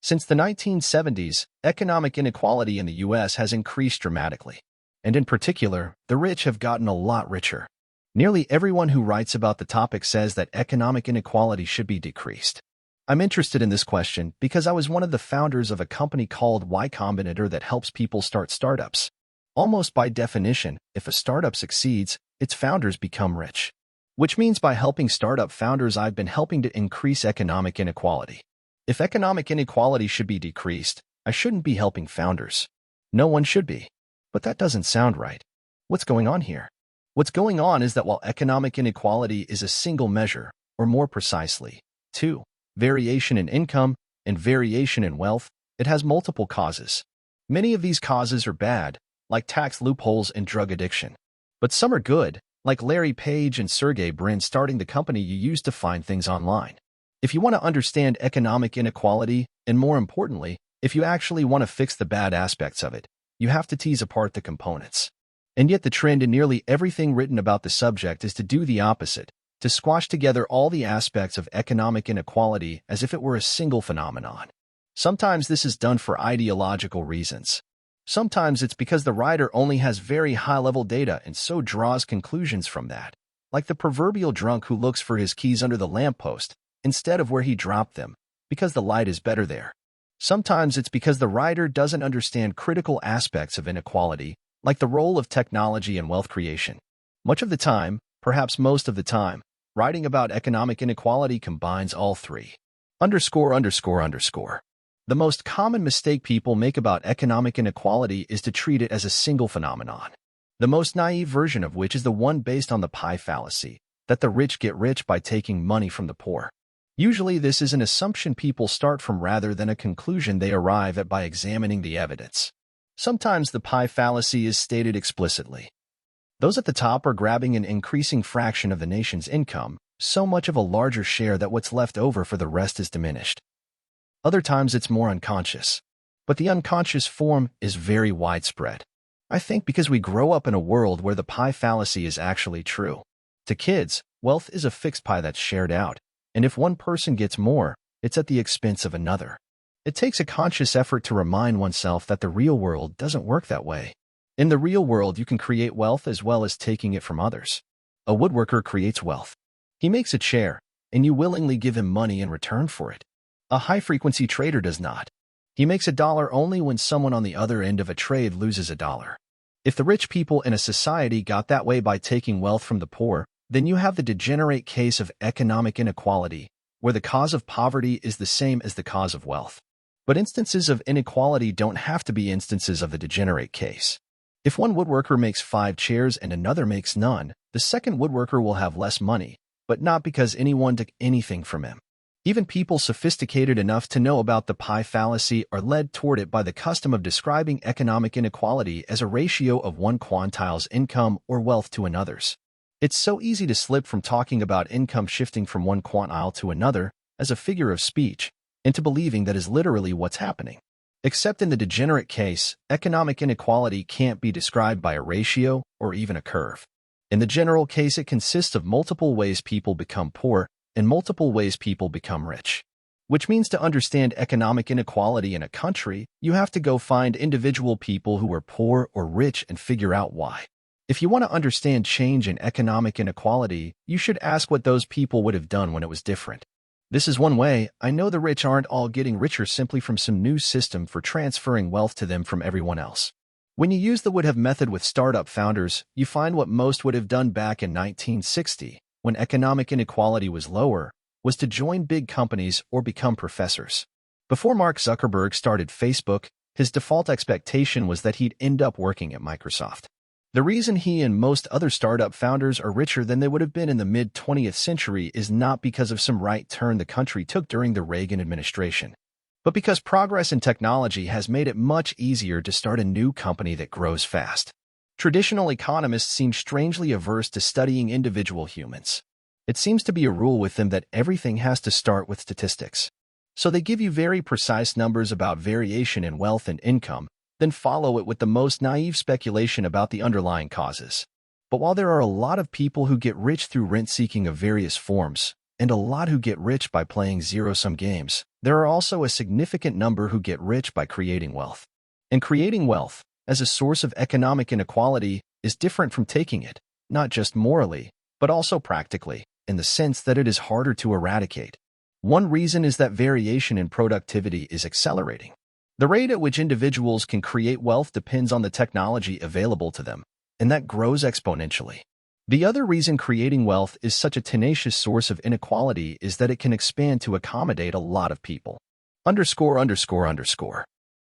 Since the 1970s, economic inequality in the U.S. has increased dramatically. And in particular, the rich have gotten a lot richer. Nearly everyone who writes about the topic says that economic inequality should be decreased. I'm interested in this question because I was one of the founders of a company called Combinator that helps people start startups. Almost by definition, if a startup succeeds, its founders become rich. Which means by helping startup founders, I've been helping to increase economic inequality. If economic inequality should be decreased, I shouldn't be helping founders. No one should be. But that doesn't sound right. What's going on here? What's going on is that while economic inequality is a single measure, or more precisely, two, variation in income and variation in wealth, it has multiple causes. Many of these causes are bad, like tax loopholes and drug addiction. But some are good, like Larry Page and Sergey Brin starting the company you use to find things online. If you want to understand economic inequality, and more importantly, if you actually want to fix the bad aspects of it, you have to tease apart the components. And yet the trend in nearly everything written about the subject is to do the opposite, to squash together all the aspects of economic inequality as if it were a single phenomenon. Sometimes this is done for ideological reasons. Sometimes it's because the writer only has very high-level data and so draws conclusions from that, like the proverbial drunk who looks for his keys under the lamppost instead of where he dropped them, because the light is better there. Sometimes it's because the writer doesn't understand critical aspects of inequality, like the role of technology and wealth creation. Much of the time, perhaps most of the time, writing about economic inequality combines all three. The most common mistake people make about economic inequality is to treat it as a single phenomenon. The most naive version of which is the one based on the pie fallacy, that the rich get rich by taking money from the poor. Usually this is an assumption people start from rather than a conclusion they arrive at by examining the evidence. Sometimes the pie fallacy is stated explicitly. Those at the top are grabbing an increasing fraction of the nation's income, so much of a larger share that what's left over for the rest is diminished. Other times it's more unconscious. But the unconscious form is very widespread. I think because we grow up in a world where the pie fallacy is actually true. To kids, wealth is a fixed pie that's shared out. And if one person gets more, it's at the expense of another. It takes a conscious effort to remind oneself that the real world doesn't work that way. In the real world, you can create wealth as well as taking it from others. A woodworker creates wealth. He makes a chair, and you willingly give him money in return for it. A high-frequency trader does not. He makes $1 only when someone on the other end of a trade loses $1. If the rich people in a society got that way by taking wealth from the poor, then you have the degenerate case of economic inequality, where the cause of poverty is the same as the cause of wealth. But instances of inequality don't have to be instances of the degenerate case. If one woodworker makes 5 chairs and another makes none, the second woodworker will have less money, but not because anyone took anything from him. Even people sophisticated enough to know about the pie fallacy are led toward it by the custom of describing economic inequality as a ratio of one quintile's income or wealth to another's. It's so easy to slip from talking about income shifting from one quantile to another as a figure of speech into believing that is literally what's happening. Except in the degenerate case, economic inequality can't be described by a ratio or even a curve. In the general case, it consists of multiple ways people become poor and multiple ways people become rich. Which means to understand economic inequality in a country, you have to go find individual people who were poor or rich and figure out why. If you want to understand change in economic inequality, you should ask what those people would have done when it was different. This is one way. I know the rich aren't all getting richer simply from some new system for transferring wealth to them from everyone else. When you use the would have method with startup founders, you find what most would have done back in 1960, when economic inequality was lower, was to join big companies or become professors. Before Mark Zuckerberg started Facebook, his default expectation was that he'd end up working at Microsoft. The reason he and most other startup founders are richer than they would have been in the mid-20th century is not because of some right turn the country took during the Reagan administration, but because progress in technology has made it much easier to start a new company that grows fast. Traditional economists seem strangely averse to studying individual humans. It seems to be a rule with them that everything has to start with statistics. So they give you very precise numbers about variation in wealth and income, then follow it with the most naive speculation about the underlying causes. But while there are a lot of people who get rich through rent-seeking of various forms, and a lot who get rich by playing zero-sum games, there are also a significant number who get rich by creating wealth. And creating wealth, as a source of economic inequality, is different from taking it, not just morally, but also practically, in the sense that it is harder to eradicate. One reason is that variation in productivity is accelerating. The rate at which individuals can create wealth depends on the technology available to them, and that grows exponentially. The other reason creating wealth is such a tenacious source of inequality is that it can expand to accommodate a lot of people. Underscore.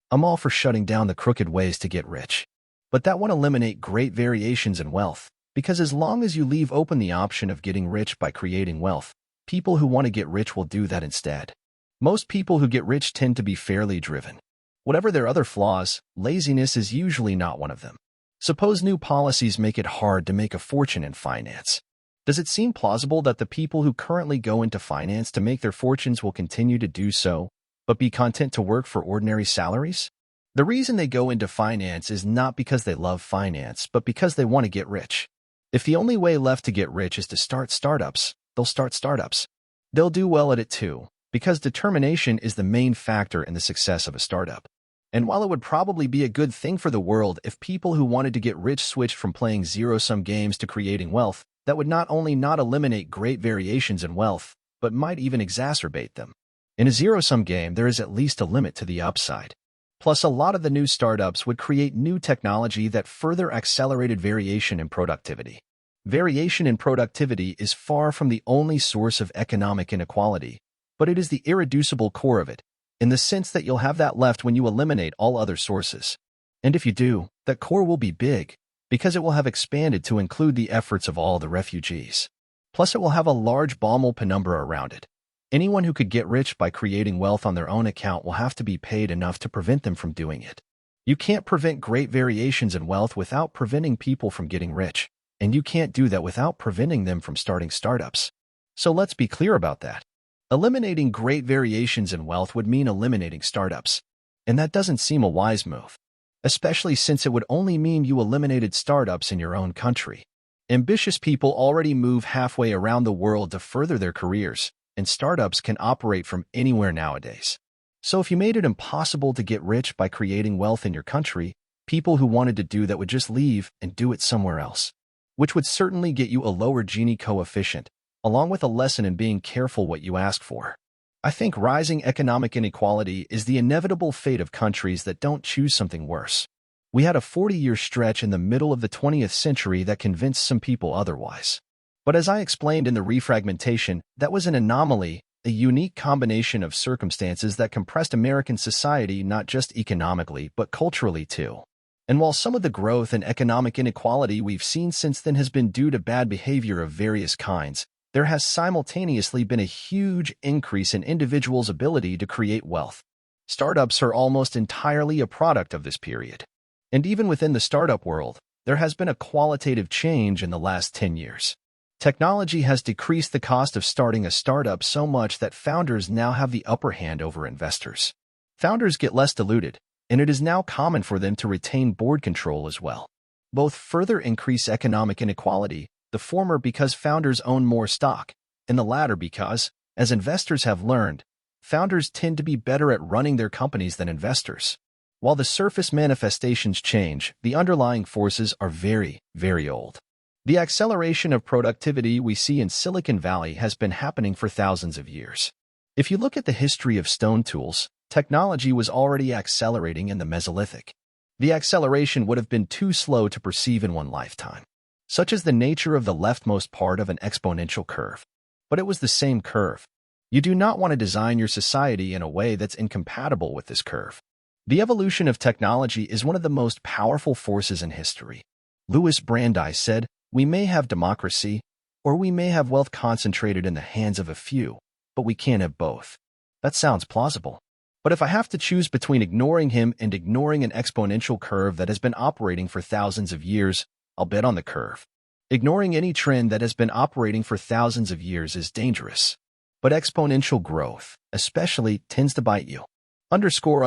I'm all for shutting down the crooked ways to get rich. But that won't eliminate great variations in wealth, because as long as you leave open the option of getting rich by creating wealth, people who want to get rich will do that instead. Most people who get rich tend to be fairly driven. Whatever their other flaws, laziness is usually not one of them. Suppose new policies make it hard to make a fortune in finance. Does it seem plausible that the people who currently go into finance to make their fortunes will continue to do so, but be content to work for ordinary salaries? The reason they go into finance is not because they love finance, but because they want to get rich. If the only way left to get rich is to start startups, they'll start startups. They'll do well at it too, because determination is the main factor in the success of a startup. And while it would probably be a good thing for the world if people who wanted to get rich switched from playing zero-sum games to creating wealth, that would not only not eliminate great variations in wealth, but might even exacerbate them. In a zero-sum game, there is at least a limit to the upside. Plus, a lot of the new startups would create new technology that further accelerated variation in productivity. Variation in productivity is far from the only source of economic inequality, but it is the irreducible core of it, in the sense that you'll have that left when you eliminate all other sources. And if you do, that core will be big, because it will have expanded to include the efforts of all the refugees. Plus, it will have a large baumal penumbra around it. Anyone who could get rich by creating wealth on their own account will have to be paid enough to prevent them from doing it. You can't prevent great variations in wealth without preventing people from getting rich, and you can't do that without preventing them from starting startups. So let's be clear about that. Eliminating great variations in wealth would mean eliminating startups, and that doesn't seem a wise move, especially since it would only mean you eliminated startups in your own country. Ambitious people already move halfway around the world to further their careers, and startups can operate from anywhere nowadays. So if you made it impossible to get rich by creating wealth in your country, people who wanted to do that would just leave and do it somewhere else, which would certainly get you a lower Gini coefficient, along with a lesson in being careful what you ask for. I think rising economic inequality is the inevitable fate of countries that don't choose something worse. We had a 40-year stretch in the middle of the 20th century that convinced some people otherwise. But as I explained in the refragmentation, that was an anomaly, a unique combination of circumstances that compressed American society not just economically but culturally too. And while some of the growth and economic inequality we've seen since then has been due to bad behavior of various kinds, there has simultaneously been a huge increase in individuals' ability to create wealth. Startups are almost entirely a product of this period. And even within the startup world, there has been a qualitative change in the last 10 years. Technology has decreased the cost of starting a startup so much that founders now have the upper hand over investors. Founders get less diluted, and it is now common for them to retain board control as well. Both further increase economic inequality, the former because founders own more stock, and the latter because, as investors have learned, founders tend to be better at running their companies than investors. While the surface manifestations change, the underlying forces are very, very old. The acceleration of productivity we see in Silicon Valley has been happening for thousands of years. If you look at the history of stone tools, technology was already accelerating in the Mesolithic. The acceleration would have been too slow to perceive in one lifetime. Such is the nature of the leftmost part of an exponential curve. But it was the same curve. You do not want to design your society in a way that's incompatible with this curve. The evolution of technology is one of the most powerful forces in history. Louis Brandeis said, "We may have democracy, or we may have wealth concentrated in the hands of a few, but we can't have both." That sounds plausible. But if I have to choose between ignoring him and ignoring an exponential curve that has been operating for thousands of years, I'll bet on the curve. Ignoring any trend that has been operating for thousands of years is dangerous. But exponential growth, especially, tends to bite you. Underscore.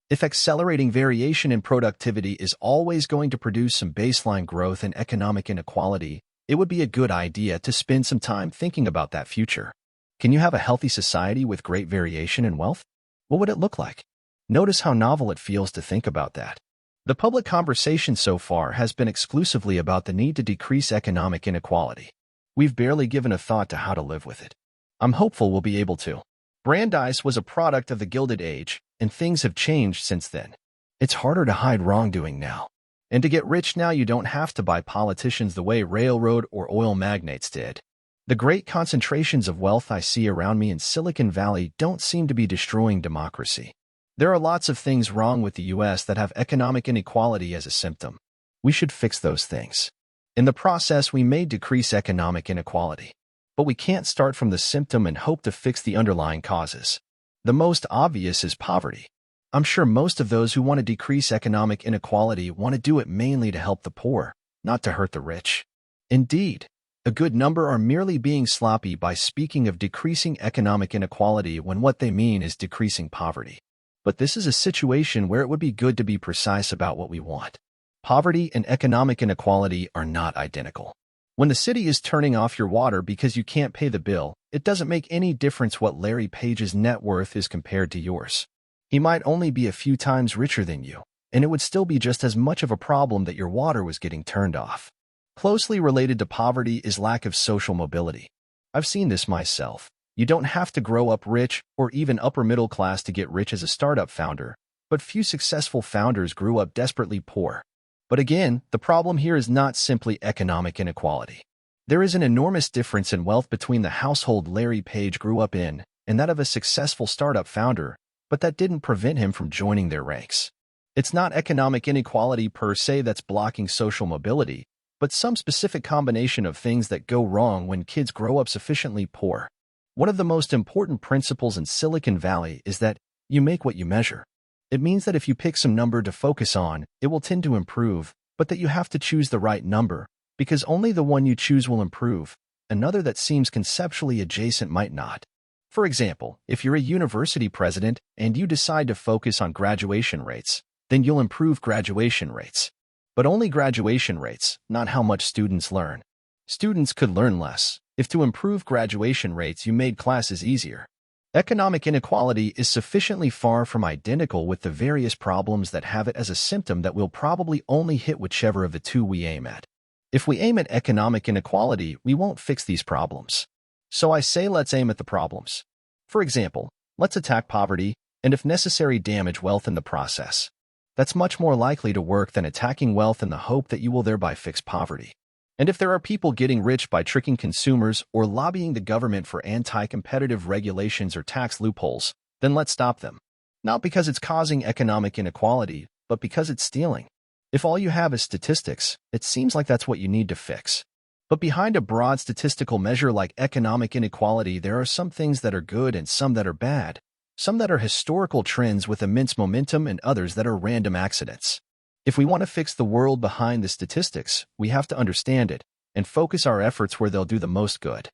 If accelerating variation in productivity is always going to produce some baseline growth and economic inequality, it would be a good idea to spend some time thinking about that future. Can you have a healthy society with great variation in wealth? What would it look like? Notice how novel it feels to think about that. The public conversation so far has been exclusively about the need to decrease economic inequality. We've barely given a thought to how to live with it. I'm hopeful we'll be able to. Brandeis was a product of the Gilded Age, and things have changed since then. It's harder to hide wrongdoing now. And to get rich now, you don't have to buy politicians the way railroad or oil magnates did. The great concentrations of wealth I see around me in Silicon Valley don't seem to be destroying democracy. There are lots of things wrong with the U.S. that have economic inequality as a symptom. We should fix those things. In the process, we may decrease economic inequality. But we can't start from the symptom and hope to fix the underlying causes. The most obvious is poverty. I'm sure most of those who want to decrease economic inequality want to do it mainly to help the poor, not to hurt the rich. Indeed, a good number are merely being sloppy by speaking of decreasing economic inequality when what they mean is decreasing poverty. But this is a situation where it would be good to be precise about what we want. Poverty and economic inequality are not identical. When the city is turning off your water because you can't pay the bill, it doesn't make any difference what Larry Page's net worth is compared to yours. He might only be a few times richer than you, and it would still be just as much of a problem that your water was getting turned off. Closely related to poverty is lack of social mobility. I've seen this myself. You don't have to grow up rich or even upper middle class to get rich as a startup founder, but few successful founders grew up desperately poor. But again, the problem here is not simply economic inequality. There is an enormous difference in wealth between the household Larry Page grew up in and that of a successful startup founder, but that didn't prevent him from joining their ranks. It's not economic inequality per se that's blocking social mobility, but some specific combination of things that go wrong when kids grow up sufficiently poor. One of the most important principles in Silicon Valley is that you make what you measure. It means that if you pick some number to focus on, it will tend to improve, but that you have to choose the right number, because only the one you choose will improve. Another that seems conceptually adjacent might not. For example, if you're a university president and you decide to focus on graduation rates, then you'll improve graduation rates. But only graduation rates, not how much students learn. Students could learn less if to improve graduation rates you made classes easier. Economic inequality is sufficiently far from identical with the various problems that have it as a symptom that we'll probably only hit whichever of the two we aim at. If we aim at economic inequality, we won't fix these problems. So I say let's aim at the problems. For example, let's attack poverty, and if necessary damage wealth in the process. That's much more likely to work than attacking wealth in the hope that you will thereby fix poverty. And if there are people getting rich by tricking consumers or lobbying the government for anti-competitive regulations or tax loopholes, then let's stop them. Not because it's causing economic inequality, but because it's stealing. If all you have is statistics, it seems like that's what you need to fix. But behind a broad statistical measure like economic inequality, there are some things that are good and some that are bad, some that are historical trends with immense momentum and others that are random accidents. If we want to fix the world behind the statistics, we have to understand it and focus our efforts where they'll do the most good.